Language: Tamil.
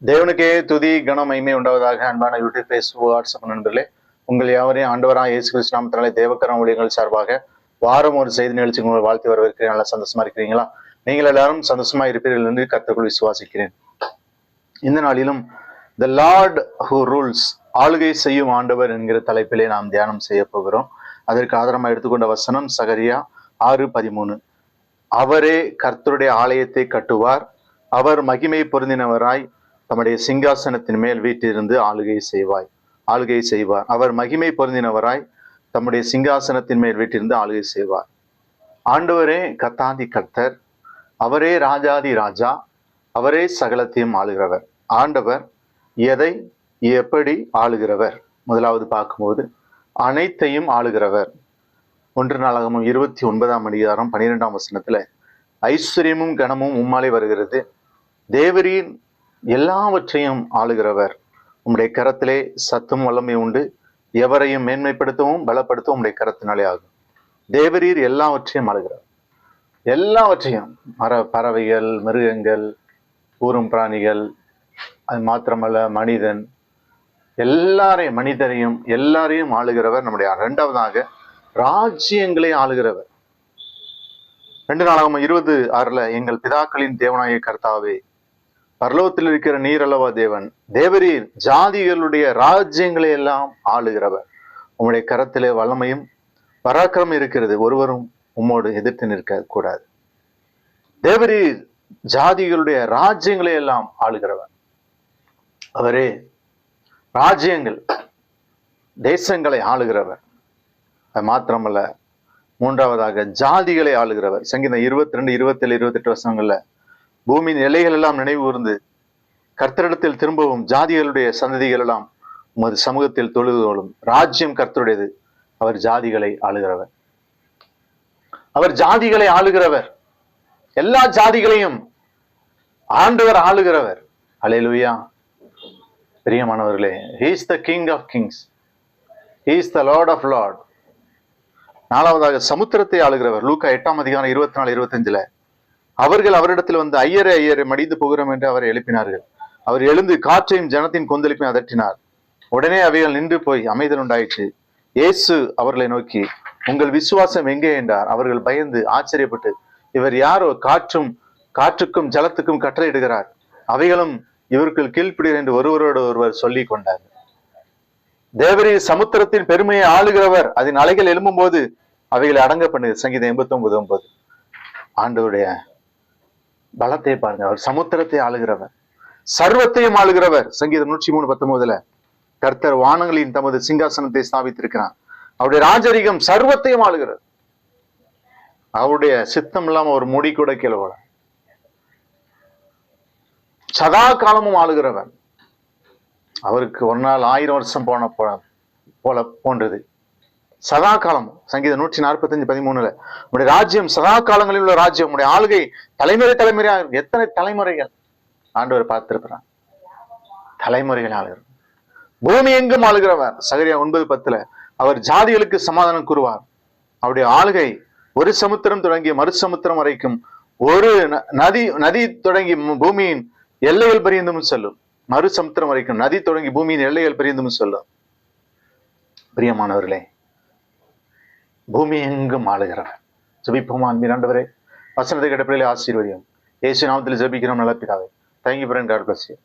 தேவனுக்கே துதி கனம் மகிமை உண்டாவதாக. அன்பான யூடியூப், ஃபேஸ்புக், வாட்ஸ்அப் நண்பர்களே, உங்கள் யாவரையும் ஆண்டவராக இயேசு கிறிஸ்து நாமத்தினாலே தேவக்கரம் ஊழியர்கள் சார்பாக வாரம் ஒரு செய்தி நிகழ்ச்சி உங்களை வாழ்த்து வரவேற்கிறேன். நல்லா சந்தோஷமா இருக்கிறீங்களா? நீங்கள் எல்லாரும் சந்தோஷமா இருப்பீர்கள் என்று கர்த்தருக்குள் விசுவாசிக்கிறேன். இந்த நாளிலும் த லார்ட் ஹூ ரூல்ஸ், ஆளுகை செய்யும் ஆண்டவர் என்கிற தலைப்பிலே நாம் தியானம் செய்ய போகிறோம். அதற்கு ஆதாரமாக எடுத்துக்கொண்ட வசனம் சகரியா 6:13. அவரே கர்த்தருடைய ஆலயத்தை கட்டுவார், அவர் மகிமை பொருந்தினவராய் தம்முடைய சிங்காசனத்தின் மேல் வீட்டிலிருந்து ஆளுகை செய்வார். அவர் மகிமை பொருந்தினவராய் தம்முடைய சிங்காசனத்தின் மேல் வீட்டிலிருந்து ஆளுகை செய்வார். ஆண்டவரே கர்த்தாதி கர்த்தர், அவரே ராஜாதி ராஜா, அவரே சகலத்தையும் ஆளுகிறவர். ஆண்டவர் எதை எப்படி ஆளுகிறவர்? முதலாவது பார்க்கும்போது அனைத்தையும் ஆளுகிறவர். 1 நாளாகமம் 29 12 வசனத்துல ஐஸ்வர்யமும் கனமும் உம்மாலே வருகிறது, தேவரீர் எல்லாவற்றையும் ஆளுகிறவர், உம்முடைய கரத்திலே சத்தும் வல்லமை உண்டு, எவரையும் மேன்மைப்படுத்தவும் பலப்படுத்தவும் உம்முடைய கரத்தினாலே ஆகும். தேவரீர் எல்லாவற்றையும் ஆளுகிறவர். எல்லாவற்றையும், பறவைகள், மிருகங்கள், ஊரும் பிராணிகள், அது மாத்திரமல்ல மனிதன், மனிதரையும் எல்லாரையும் ஆளுகிறவர் நம்முடைய. 2வதாக ராஜ்யங்களை ஆளுகிறவர். 2 நாளாகமம் 20:6 எங்கள் பிதாக்களின் தேவனாகிய கர்த்தாவே, பரலோகத்தில் இருக்கிற நீர் அல்லவா தேவன், தேவரீர் ஜாதிகளுடைய ராஜ்யங்களை எல்லாம் ஆளுகிறவர், உம்முடைய கரத்திலே வல்லமையும் பராக்கிரமும் இருக்கிறது, ஒருவரும் உம்மோடு எதிர்த்து நிற்க கூடாது. தேவரீர் ஜாதிகளுடைய ராஜ்யங்களை எல்லாம் ஆளுகிறவர். அவரே ராஜ்யங்கள், தேசங்களை ஆளுகிறவர். அது மாத்திரமல்ல, 3வதாக ஜாதிகளை ஆளுகிறவர். சங்கீதம் 22, 27, 28 வசனங்கள்ல பூமியின் எல்லைகள் எல்லாம் நினைவு கூர்ந்து கர்த்தரிடத்தில் திரும்பவும் ஜாதிகளுடைய சந்ததிகள் எல்லாம் உமது சமூகத்தில் தொழுதுகொள்ளும். ராஜ்யம் கர்த்தருடையது, அவர் ஜாதிகளை ஆளுகிறவர். அவர் ஜாதிகளை ஆளுகிறவர். எல்லா ஜாதிகளையும் ஆண்டவர் ஆளுகிறவர். அல்லேலூயா. பிரியமானவர்களே, he is the king of kings, he is the lord of lord. 4வதாக சமுத்திரத்தை ஆளுகிறவர். லூக்கா 8:24-25 அவர்கள் அவரிடத்தில் வந்து ஐயரே ஐயரே மடிந்து போகிறோம் என்று அவரை எழுப்பினார்கள். அவர் எழுந்து காற்றையும் ஜனத்தின் கொந்தளிப்பையும் அதட்டினார். உடனே அவைகள் நின்று போய் அமைதல் உண்டாயிற்று. இயேசு அவர்களை நோக்கி, உங்கள் விசுவாசம் எங்கே என்றார். அவர்கள் பயந்து ஆச்சரியப்பட்டு, இவர் யாரோ காற்றுக்கும் ஜலத்துக்கும் கட்டளையிடுகிறார், அவைகளும் இவர்கள் கீழ்ப்படுகிறார் என்று ஒருவரோடு ஒருவர் சொல்லி கொண்டார். தேவரீர் சமுத்திரத்தின் பெருமையை ஆளுகிறவர், அதன் அலைகள் எழும்பும் போது அவைகளை அடங்க பண்ணுது. சங்கீதம் 89:9. ஆண்டவருடைய பலத்தை பாருங்க. அவர் சமுத்திரத்தை ஆளுகிறவர், சர்வத்தையும் ஆளுகிறவர். சங்கீதம் 103:19 கர்த்தர் வானங்களின் தமது சிங்காசனத்தை ஸ்தாபித்திருக்கிறார், அவருடைய ராஜரிகம் சர்வத்தையும் ஆளுகிறார். அவருடைய சித்தம் இல்லாம ஒரு முடி கூட கீழே சதா காலமும் ஆளுகிறவர். அவருக்கு ஒரு நாள் 1000 வருஷம் போல போன்றது. சதா காலம். சங்கீதம் 145:13 உடைய ராஜ்யம் சதா காலங்களில் உள்ள ராஜ்யம், உடைய ஆளுகை தலைமுறையாக. எத்தனை தலைமுறைகள் ஆண்டவர் பார்த்திருக்கிறார். தலைமுறைகள் ஆளுகிறார். பூமி எங்கும் ஆளுகிறவர். சகரியா 9:10 அவர் ஜாதிகளுக்கு சமாதானம் கூறுவார். அவருடைய ஆளுகை ஒரு சமுத்திரம் தொடங்கி மறு சமுத்திரம் வரைக்கும், ஒரு நதி தொடங்கி பூமியின் எல்லைகள் பரியந்தும் சொல்லும், மறு சமுத்திரம் வரைக்கும் நதி தொடங்கி பூமியின் எல்லைகள் பரியந்தும் சொல்லும். பிரியமானவர்களே, பூமி எங்கும் ஆளுகிறவர். ஜெபிப்போமா? அன்பின் ஆண்டவரே, வசனத்தை கேட்ட பிள்ளைகளை ஆசீர்வதியும். இயேசு நாமத்தில் ஜெபிக்கிறோம் நல்ல பிதாவே. Thank you friend. God bless you.